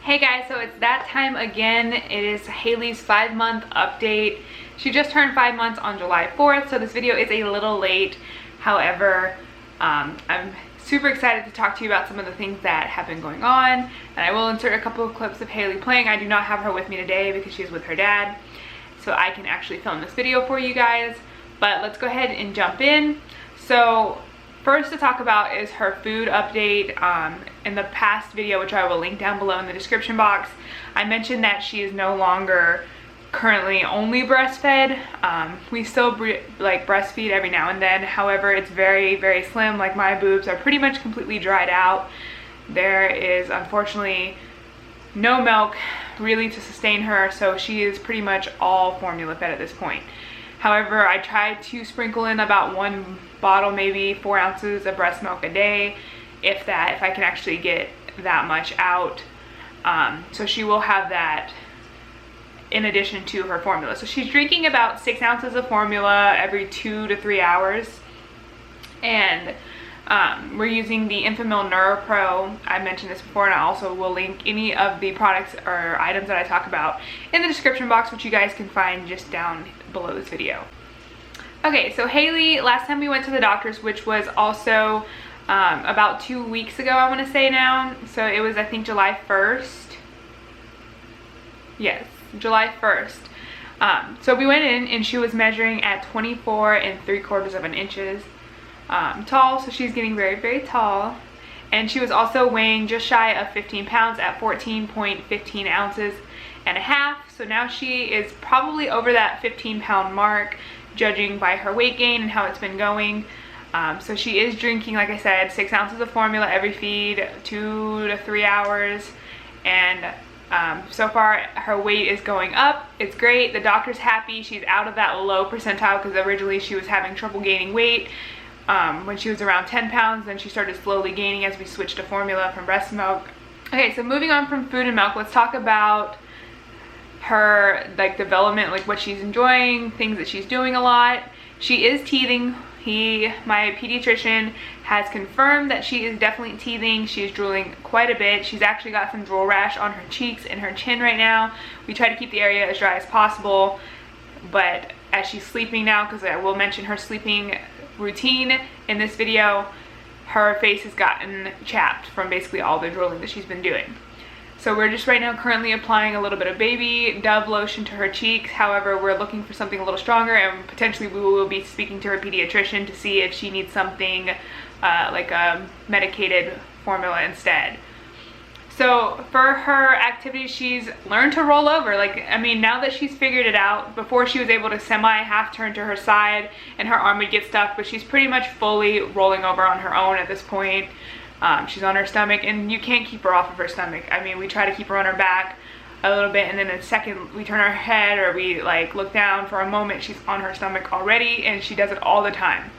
Hey guys, so it's that time again. It is Haley's 5-month update. She just turned 5 months on July 4th, so this video is a little late. However, I'm super excited to talk to you about some of the things that have been going on, and I will insert a couple of clips of Haley playing. I do not have her with me today because she's with her dad, so I can actually film this video for you guys. But let's go ahead and jump in. So first to talk about is her food update. In the past video, which I will link down below in the description box, I mentioned that she is no longer currently only breastfed. We still breastfeed every now and then. However, it's very, very slim. Like, my boobs are pretty much completely dried out. There is unfortunately no milk really to sustain her, so she is pretty much all formula fed at this point. However, I try to sprinkle in about 1 bottle, maybe 4 ounces of breast milk a day, if I can actually get that much out. So she will have that in addition to her formula. So she's drinking about 6 ounces of formula every 2 to 3 hours. And we're using the Enfamil NeuroPro. I mentioned this before, and I also will link any of the products or items that I talk about in the description box, which you guys can find just down below this video. Okay, so Haley, last time we went to the doctor's, which was also about 2 weeks ago, I want to say now. So it was, I think, July 1st. Yes, July 1st. So we went in and she was measuring at 24 3/4 inches tall. So she's getting very, very tall. And she was also weighing just shy of 15 pounds at 14.15 ounces and a half. So now she is probably over that 15-pound mark, judging by her weight gain and how it's been going. So she is drinking, like I said, 6 ounces of formula every feed, 2 to 3 hours. And so far her weight is going up. It's great. The doctor's happy. She's out of that low percentile because originally she was having trouble gaining weight when she was around 10 pounds. Then she started slowly gaining as we switched to formula from breast milk. Okay, so moving on from food and milk, let's talk about her development, like what she's enjoying, things that she's doing a lot. She is teething. My pediatrician has confirmed that she is definitely teething. She is drooling quite a bit. She's actually got some drool rash on her cheeks and her chin right now. We try to keep the area as dry as possible, but as she's sleeping now, because I will mention her sleeping routine in this video, her face has gotten chapped from basically all the drooling that she's been doing. So we're just right now currently applying a little bit of baby Dove lotion to her cheeks. However, we're looking for something a little stronger, and potentially we will be speaking to her pediatrician to see if she needs something like a medicated formula instead. So for her activities, she's learned to roll over. I mean, now that she's figured it out, before she was able to half turn to her side and her arm would get stuck, but she's pretty much fully rolling over on her own at this point. She's on her stomach, and you can't keep her off of her stomach. I mean, we try to keep her on her back a little bit, and then the second we turn her head or we look down for a moment, she's on her stomach already, and she does it all the time.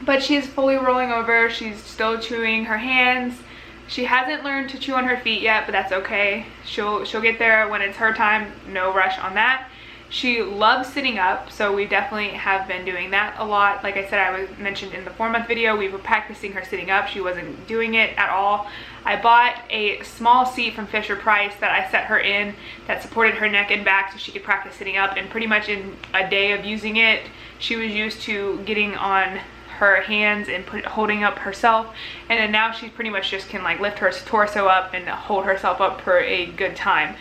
But she's fully rolling over. She's still chewing her hands. She hasn't learned to chew on her feet yet, but that's okay. She'll get there when it's her time. No rush on that. She loves sitting up, so we definitely have been doing that a lot. Like I said, I mentioned in the 4-month video, we were practicing her sitting up. She wasn't doing it at all. I bought a small seat from Fisher-Price that I set her in that supported her neck and back so she could practice sitting up, and pretty much in a day of using it, she was used to getting on her hands and holding up herself, and then now she pretty much just can lift her torso up and hold herself up for a good time.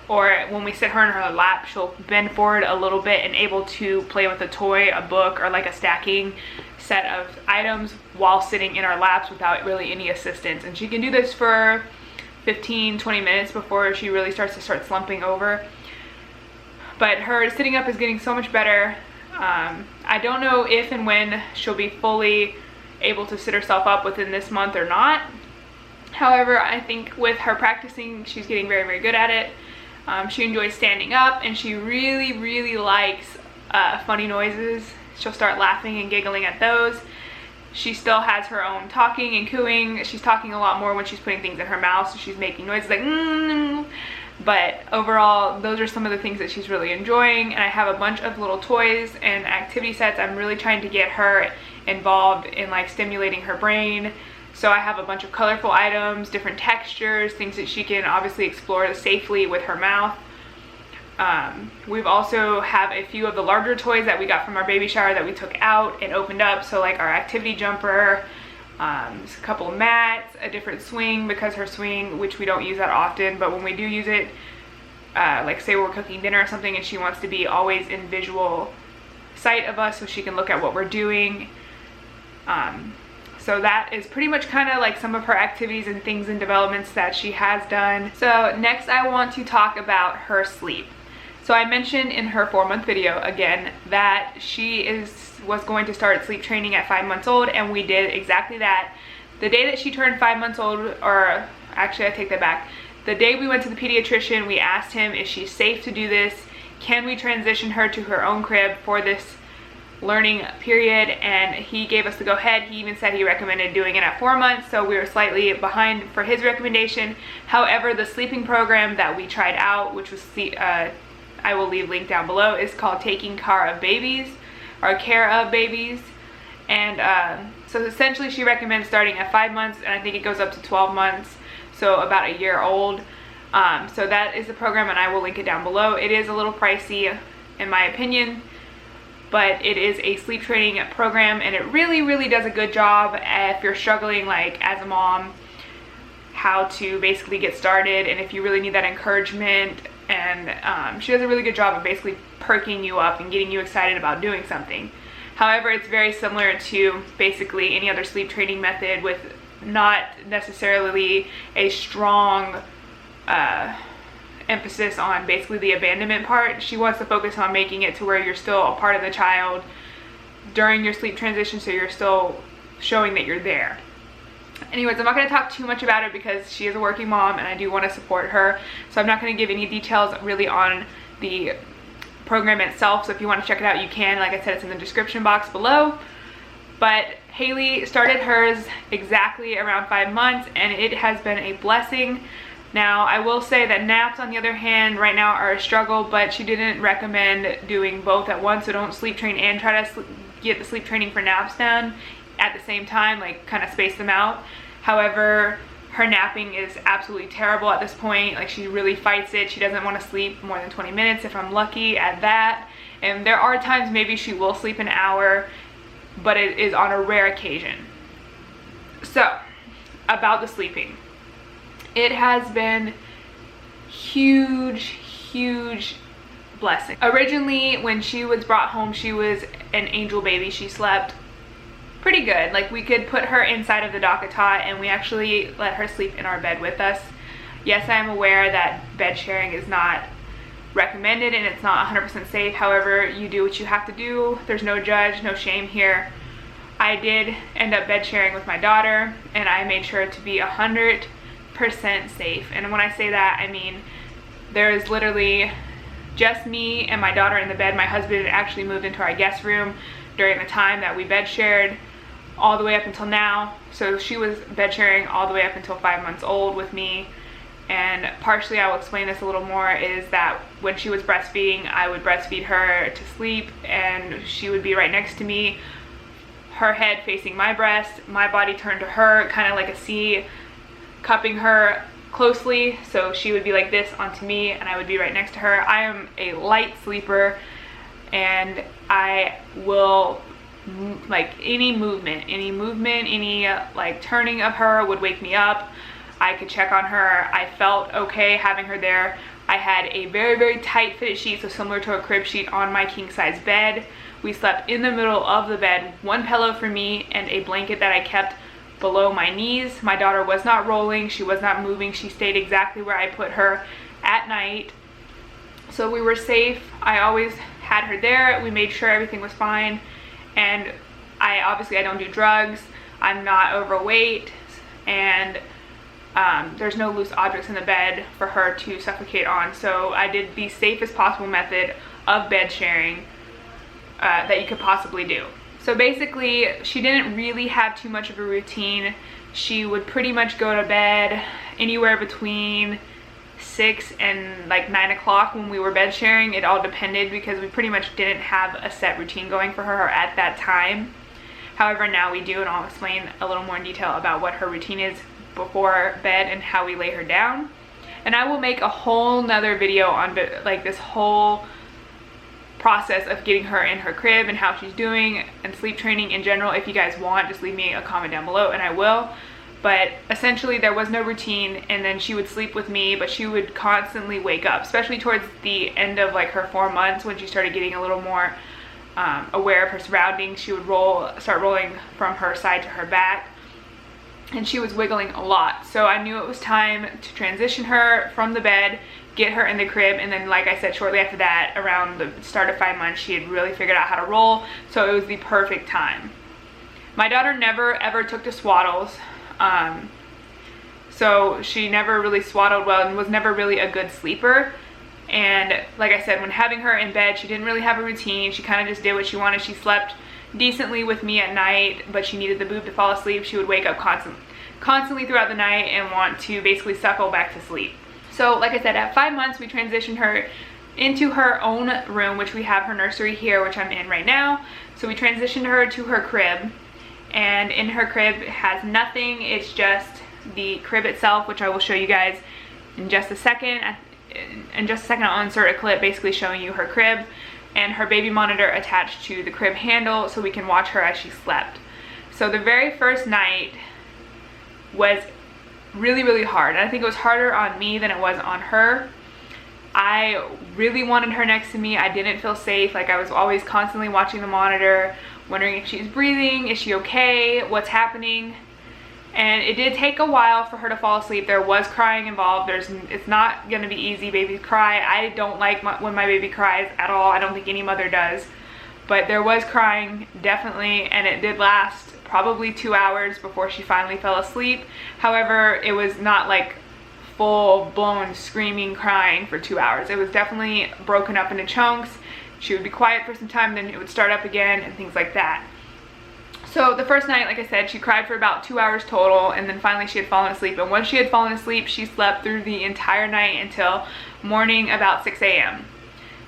Or when we sit her in her lap, she'll bend forward a little bit and able to play with a toy, a book, or a stacking set of items while sitting in our laps without really any assistance. And she can do this for 15-20 minutes before she really starts slumping over. But her sitting up is getting so much better. I don't know if and when she'll be fully able to sit herself up within this month or not. However, I think with her practicing, she's getting very, very good at it. She enjoys standing up, and she really, really likes funny noises. She'll start laughing and giggling at those. She still has her own talking and cooing. She's talking a lot more when she's putting things in her mouth, so she's making noises like mm. But overall, those are some of the things that she's really enjoying. And I have a bunch of little toys and activity sets. I'm really trying to get her involved in stimulating her brain, So I have a bunch of colorful items, different textures, things that she can obviously explore safely with her mouth. We've also have a few of the larger toys that we got from our baby shower that we took out and opened up. So like our activity jumper, a couple of mats, a different swing, because her swing, which we don't use that often, but when we do use it, like say we're cooking dinner or something and she wants to be always in visual sight of us so she can look at what we're doing. So that is pretty much kind of like some of her activities and things and developments that she has done. So next I want to talk about her sleep. So I mentioned in her 4-month video again that she was going to start sleep training at 5 months old, and we did exactly that. The day that she turned 5 months old, or actually I take that back, the day we went to the pediatrician, we asked him, is she safe to do this? Can we transition her to her own crib for this learning period? And he gave us the go ahead. He even said he recommended doing it at 4 months, so we were slightly behind for his recommendation. However, the sleeping program that we tried out, which was I will leave link down below, is called Taking Care of Babies, or Care of Babies. And so essentially she recommends starting at 5 months, and I think it goes up to 12 months, so about a year old. So that is the program, and I will link it down below. It is a little pricey in my opinion, but it is a sleep training program, and it really does a good job if you're struggling like as a mom, how to basically get started, and if you really need that encouragement. And she does a really good job of basically perking you up and getting you excited about doing something. However, it's very similar to basically any other sleep training method, with not necessarily a strong emphasis on basically the abandonment part. She wants to focus on making it to where you're still a part of the child during your sleep transition, so you're still showing that you're there. Anyways, I'm not going to talk too much about it because she is a working mom and I do want to support her. So I'm not going to give any details really on the program itself. So if you want to check it out, you can. Like I said, it's in the description box below. But Haley started hers exactly around 5 months, and it has been a blessing. Now, I will say that naps, on the other hand, right now are a struggle, but she didn't recommend doing both at once. So don't sleep train and try to get the sleep training for naps done at the same time, like kind of space them out. However, her napping is absolutely terrible at this point. Like, she really fights it. She doesn't want to sleep more than 20 minutes if I'm lucky at that. And there are times maybe she will sleep an hour, but it is on a rare occasion. So, about the sleeping. It has been huge blessing. Originally, when she was brought home, she was an angel baby. She slept pretty good. Like, we could put her inside of the DockATot, and we actually let her sleep in our bed with us. Yes, I am aware that bed sharing is not recommended and it's not 100% safe. However, you do what you have to do. There's no judge, no shame here. I did end up bed sharing with my daughter, and I made sure to be 100% safe. And when I say that, I mean there is literally just me and my daughter in the bed. My husband actually moved into our guest room during the time that we bed shared all the way up until now. So she was bed sharing all the way up until 5 months old with me. And partially, I will explain this a little more, is that when she was breastfeeding, I would breastfeed her to sleep, and she would be right next to me, her head facing my breast, my body turned to her, kind of like a C, cupping her closely. So she would be like this onto me, and I would be right next to her. I am a light sleeper, and I will, like, any movement, any like turning of her would wake me up. I could check on her. I felt okay having her there. I had a very tight fitted sheet, so similar to a crib sheet, on my king size bed. We slept in the middle of the bed, one pillow for me and a blanket that I kept below my knees. My daughter was not rolling, she was not moving. She stayed exactly where I put her at night. So we were safe. I always had her there. We made sure everything was fine. And I don't do drugs. I'm not overweight, and there's no loose objects in the bed for her to suffocate on. So I did the safest possible method of bed sharing that you could possibly do. So basically, she didn't really have too much of a routine. She would pretty much go to bed anywhere between 6 and like 9 o'clock when we were bed sharing. It all depended, because we pretty much didn't have a set routine going for her at that time. However, now we do, and I'll explain a little more in detail about what her routine is before bed and how we lay her down. And I will make a whole nother video on like this whole process of getting her in her crib and how she's doing and sleep training in general. If you guys want, just leave me a comment down below and I will. But essentially there was no routine, and then she would sleep with me, but she would constantly wake up, especially towards the end of like her 4 months when she started getting a little more aware of her surroundings. She would start rolling from her side to her back, and she was wiggling a lot. So I knew it was time to transition her from the bed, get her in the crib, and then like I said, shortly after that, around the start of 5 months, she had really figured out how to roll, so it was the perfect time. My daughter never ever took to swaddles, so she never really swaddled well and was never really a good sleeper. And like I said, when having her in bed, she didn't really have a routine. She kind of just did what she wanted. She slept decently with me at night, but she needed the boob to fall asleep. She would wake up constantly throughout the night and want to basically suckle back to sleep. So like I said, at 5 months, we transitioned her into her own room, which we have her nursery here, which I'm in right now. So we transitioned her to her crib, and in her crib it has nothing. It's just the crib itself, which I will show you guys in just a second. In just a second, I'll insert a clip basically showing you her crib and her baby monitor attached to the crib handle so we can watch her as she slept. So the very first night was really hard, and I think it was harder on me than it was on her. I really wanted her next to me. I didn't feel safe. Like, I was always constantly watching the monitor, wondering if she's breathing, is she okay, what's happening. And it did take a while for her to fall asleep. There was crying involved. It's not gonna be easy. Babies cry. I don't like when my baby cries at all. I don't think any mother does. But there was crying, definitely, and it did last probably 2 hours before she finally fell asleep. However, it was not like full-blown screaming crying for 2 hours. It was definitely broken up into chunks. She would be quiet for some time, then it would start up again and things like that. So the first night, like I said, she cried for about 2 hours total, and then finally she had fallen asleep. And once she had fallen asleep, she slept through the entire night until morning, about 6 a.m.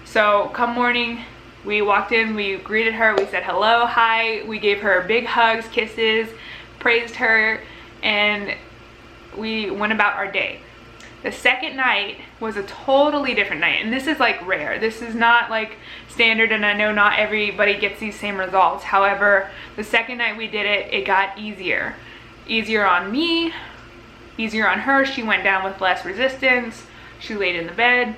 So come morning, we walked in, we greeted her, we said hello, hi, we gave her big hugs, kisses, praised her, and we went about our day. The second night was a totally different night, and this is like rare. This is not like standard, and I know not everybody gets these same results. However, the second night we did it, it got easier. Easier on me, easier on her. She went down with less resistance. She laid in the bed,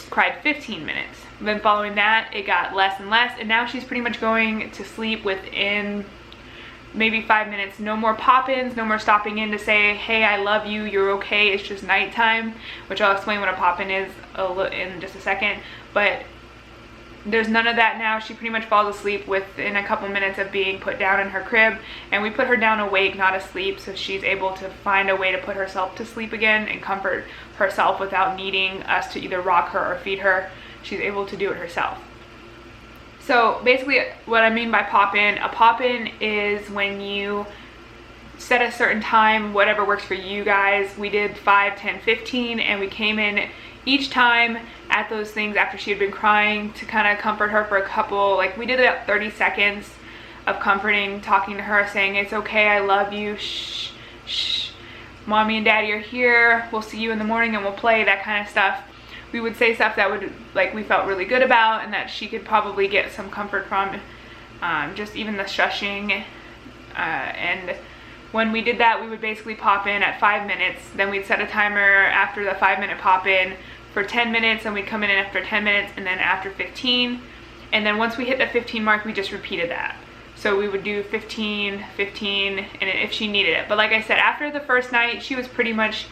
cried 15 minutes. Then following that, it got less and less, and now she's pretty much going to sleep within maybe 5 minutes. No more pop-ins, no more stopping in to say, hey, I love you, you're okay, it's just nighttime, which I'll explain what a pop-in is in just a second. But there's none of that now. She pretty much falls asleep within a couple minutes of being put down in her crib, and we put her down awake, not asleep, so she's able to find a way to put herself to sleep again and comfort herself without needing us to either rock her or feed her. She's able to do it herself. So basically what I mean by pop-in, a pop-in is when you set a certain time, whatever works for you guys. We did 5, 10, 15, and we came in each time at those things after she had been crying to kind of comfort her for a couple, like we did about 30 seconds of comforting, talking to her, saying it's okay, I love you, shh, shh, mommy and daddy are here, we'll see you in the morning and we'll play, that kind of stuff. We would say stuff that would, like, we felt really good about and that she could probably get some comfort from, just even the shushing. And when we did that, we would basically pop in at 5 minutes. Then we'd set a timer after the 5-minute pop in for 10 minutes, and we'd come in after 10 minutes and then after 15. And then once we hit the 15 mark, we just repeated that. So we would do 15, 15, and if she needed it. But like I said, after the first night, she was pretty much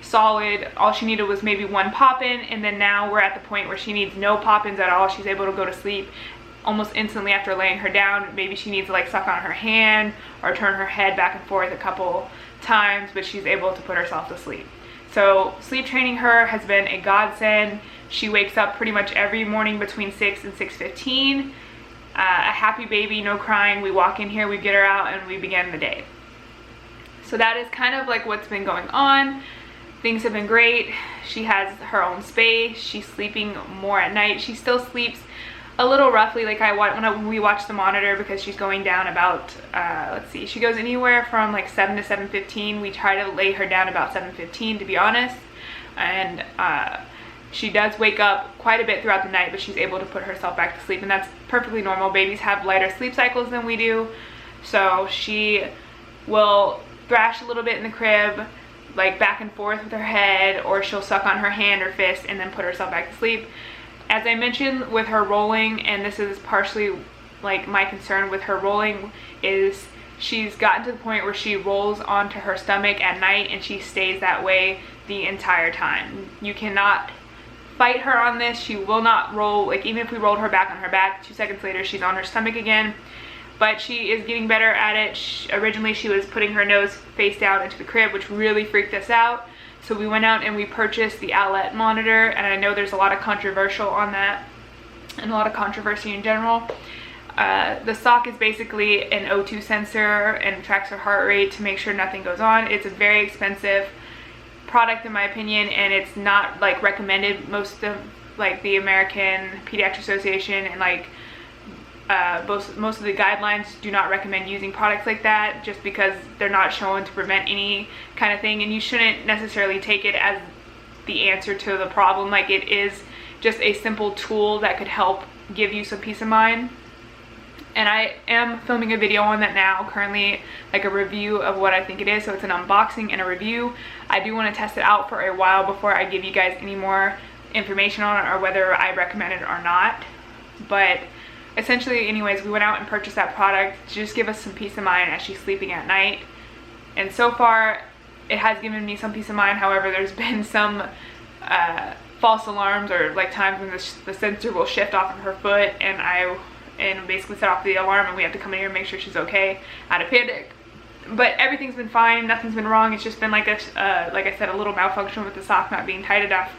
solid. All she needed was maybe 1 pop-in, and then now we're at the point where she needs no pop-ins at all. She's able to go to sleep almost instantly after laying her down. Maybe she needs to like suck on her hand or turn her head back and forth a couple times, but she's able to put herself to sleep. So sleep training her has been a godsend. She wakes up pretty much every morning between 6 and 6:15. A happy baby, no crying. We walk in here, we get her out, and we begin the day. So that is kind of like what's been going on. Things have been great. She has her own space. She's sleeping more at night. She still sleeps a little roughly, like when we watch the monitor, because she's going down about, let's see, she goes anywhere from like 7 to 7:15. We try to lay her down about 7:15, to be honest. And she does wake up quite a bit throughout the night, but she's able to put herself back to sleep, and that's perfectly normal. Babies have lighter sleep cycles than we do, so she will thrash a little bit in the crib, like back and forth with her head, or she'll suck on her hand or fist and then put herself back to sleep. As I mentioned with her rolling, and this is partially like my concern with her rolling, is she's gotten to the point where she rolls onto her stomach at night and she stays that way the entire time. You cannot fight her on this. She will not roll. Like, even if we rolled her back on her back, 2 seconds later she's on her stomach again. But she is getting better at it. Originally she was putting her nose face down into the crib, which really freaked us out. So we went out and we purchased the Owlet monitor, and I know there's a lot of controversial on that and a lot of controversy in general. The sock is basically an O2 sensor and tracks her heart rate to make sure nothing goes on. It's a very expensive product in my opinion, and it's not like recommended. Most of like the American Pediatric Association and like most of the guidelines do not recommend using products like that, just because they're not shown to prevent any kind of thing, and you shouldn't necessarily take it as the answer to the problem. Like, it is just a simple tool that could help give you some peace of mind. And I am filming a video on that now currently, like a review of what I think it is. So it's an unboxing and a review. I do want to test it out for a while before I give you guys any more information on it or whether I recommend it or not. But essentially, anyways, we went out and purchased that product to just give us some peace of mind as she's sleeping at night. And so far it has given me some peace of mind. However, there's been some false alarms, or like times when the sensor will shift off of her foot and basically set off the alarm, and we have to come in here and make sure she's okay out of panic. But everything's been fine, nothing's been wrong. It's just been like like I said, a little malfunction with the sock not being tight enough.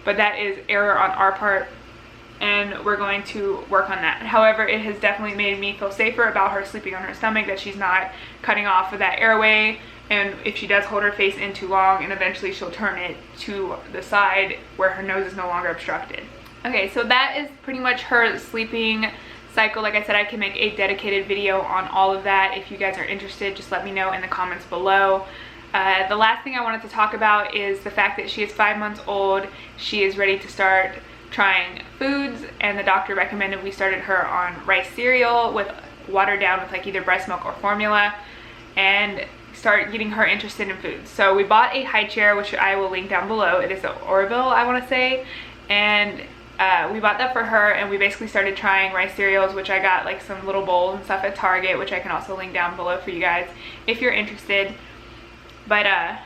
But that is error on our part, and we're going to work on that. However, it has definitely made me feel safer about her sleeping on her stomach, that she's not cutting off of that airway. And if she does hold her face in too long, and eventually she'll turn it to the side where her nose is no longer obstructed. Okay, so that is pretty much her sleeping cycle. Like I said, I can make a dedicated video on all of that. If you guys are interested, just let me know in the comments below. The last thing I wanted to talk about is the fact that she is 5 months old. She is ready to start trying foods, and the doctor recommended we started her on rice cereal with watered down with like either breast milk or formula, and start getting her interested in foods. So we bought a high chair, which I will link down below. It is the Orville, I want to say, and we bought that for her, and we basically started trying rice cereals, which I got like some little bowls and stuff at Target, which I can also link down below for you guys if you're interested. But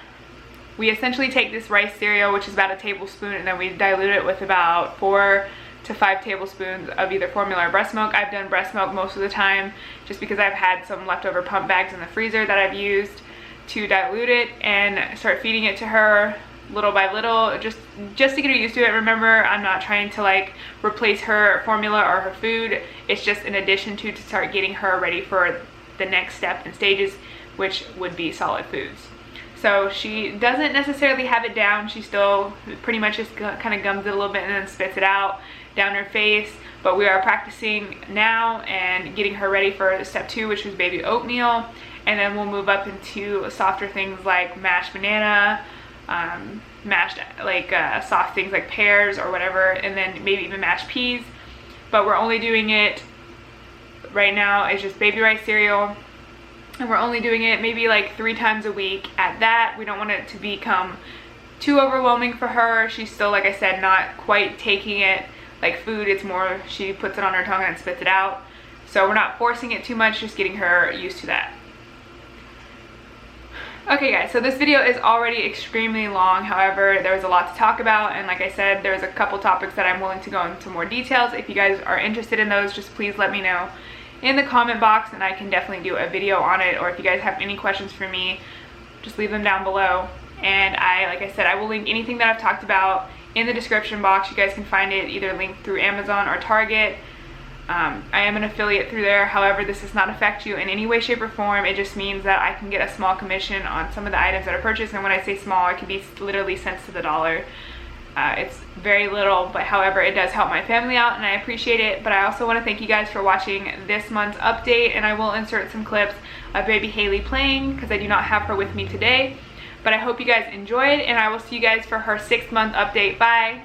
we essentially take this rice cereal, which is about a tablespoon, and then we dilute it with about 4 to 5 tablespoons of either formula or breast milk. I've done breast milk most of the time just because I've had some leftover pump bags in the freezer that I've used to dilute it and start feeding it to her little by little, just to get her used to it. Remember, I'm not trying to like replace her formula or her food. It's just an addition to start getting her ready for the next step and stages, which would be solid foods. So she doesn't necessarily have it down. She still pretty much just kind of gums it a little bit and then spits it out down her face. But we are practicing now and getting her ready for step 2, which was baby oatmeal. And then we'll move up into softer things like mashed banana, mashed like soft things like pears or whatever, and then maybe even mashed peas. But we're only doing it right now, it's just baby rice cereal, and we're only doing it maybe like 3 times a week at that. We don't want it to become too overwhelming for her. She's still, like I said, not quite taking it like food. It's more she puts it on her tongue and spits it out. So we're not forcing it too much, just getting her used to that. Okay guys, so this video is already extremely long. However, there was a lot to talk about, and like I said, there's a couple topics that I'm willing to go into more details. If you guys are interested in those, just please let me know in the comment box and I can definitely do a video on it. Or if you guys have any questions for me, just leave them down below. And like I said, I will link anything that I've talked about in the description box. You guys can find it either linked through Amazon or Target. I am an affiliate through there. However, this does not affect you in any way, shape, or form. It just means that I can get a small commission on some of the items that are purchased. And when I say small, it can be literally cents to the dollar. It's very little, but however, it does help my family out and I appreciate it. But I also want to thank you guys for watching this month's update, and I will insert some clips of baby Haley playing because I do not have her with me today. But I hope you guys enjoyed, and I will see you guys for her 6-month update. Bye!